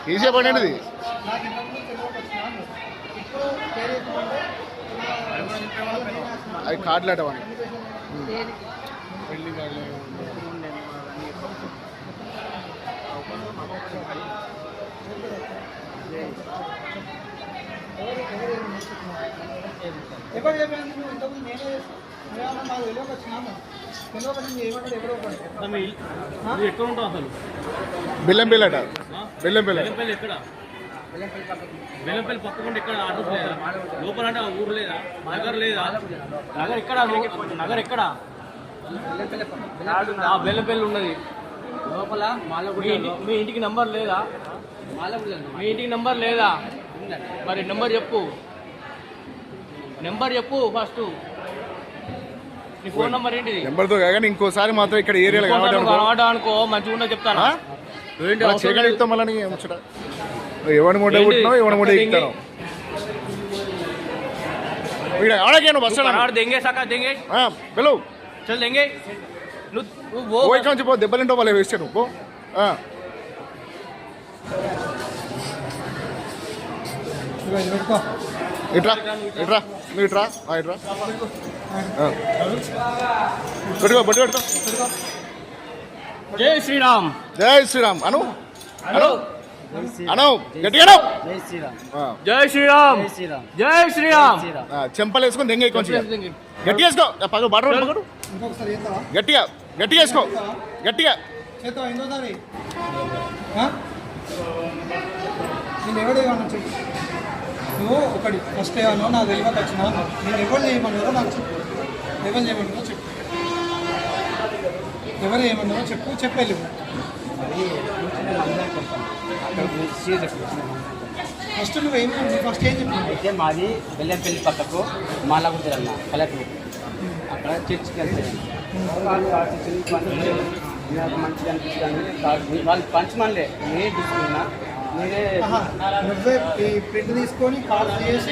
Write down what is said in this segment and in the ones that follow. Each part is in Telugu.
ఈజీగా పడినది అవి కార్డులు అటవని బెల్లంపల్లి అట బెల్లంపల్లి ఎక్కడ బెల్లంపల్లి పక్కకుండా ఎక్కడ అడ్రస్ లేదా లోపల అంటే ఊరు లేదా నగర్ లేదా నగర్ ఎక్కడ నగర్ ఎక్కడ బెల్లంపల్లి ఉన్నది లోపల మీ ఇంటికి నంబర్ లేదా మీ ఇంటికి నంబర్ లేదా మరి నెంబర్ చెప్పు ఫస్ట్ నీ ఫోన్ నంబర్ ఏంటిది నెంబర్తో కానీ ఇంకోసారి మాత్రం ఇక్కడ ఏరియాలో కనబడ్డా అనుకో మంచిగా ఉన్నా చెప్తాను చేయగలుగుతాం మళ్ళీ ఎవరి మూట పుట్టినావు ఎవరి మూట ఎక్కుతాను ఆడకేను బస్ దెంగే సకా దెంగే పిలువు చల్ దెంగే నువ్వు ఇక్కడ నుంచి పో దెబ్బలింటో వాళ్ళు వేస్తాను పో ఇట్రా ఇట్రా నువ్వు ఇట్రా ఇట్రా పెట్టుకో బట్టి పెట్టుకో జై శ్రీరామ్ జై శ్రీరామ్ అను అను అను గట్టిగా జై శ్రీరామ్ జై శ్రీరామ్ చెంపలు వేసుకొని దెంగ కొంచెం గట్టిగా వేసుకో పగడు బాట పగడు గట్టిగా గట్టిగా వేసుకో గట్టిగా నువ్వు ఒకటి ఫస్ట్ ఏమన్నా నాకు తెలియక వచ్చినా నేను ఎవరు చేయమన్నారో నాకు చెప్పు ఎవరు చేయమన్నారో చెప్పు ఎవరు ఏమన్నారో చెప్పేళ్ళు ఫస్ట్ నువ్వేం ఫస్ట్ ఏం చెప్పి అయితే మాది బెల్లంపల్లి పక్కకు మాలాగుంటుంది అన్న కలెక్టర్ అక్కడ చర్చికి వెళ్తాను నాకు మంచిగా అనిపిస్తుంది వాళ్ళు పంచమనిలే నేను తీసుకున్నా మీరే నువ్వే ఈ ప్రింట్ తీసుకొని కాల్ చేసి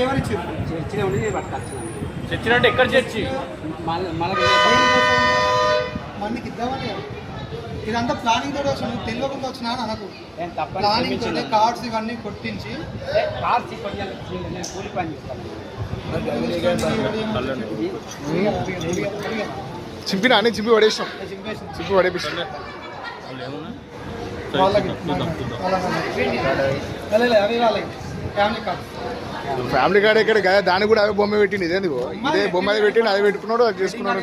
ఎవరిచ్చారు చర్చిలో ఉండి నేను పట్టుకొచ్చాను చర్చి అంటే ఎక్కడ చర్చి మనకి ఇద్దామని ఇదంతా ప్లానింగ్ తోటి వచ్చిన తెలియకుండా వచ్చినా నాకు ప్లానింగ్ తోటి కార్డ్స్ ఇవన్నీ కొట్టించి కార్డ్స్ నేను కూలి పని చేస్తాను చింపినా అని చింపి పడేసాం చింపి పడేపిస్తాం ఫ్యామిలీ కార్డ్ ఎక్కడ కదా దాన్ని కూడా అవే బొమ్మ పెట్టింది ఇదే బొమ్మ అది పెట్టింది అది పెట్టుకున్నాడు అది చేసుకున్నాడు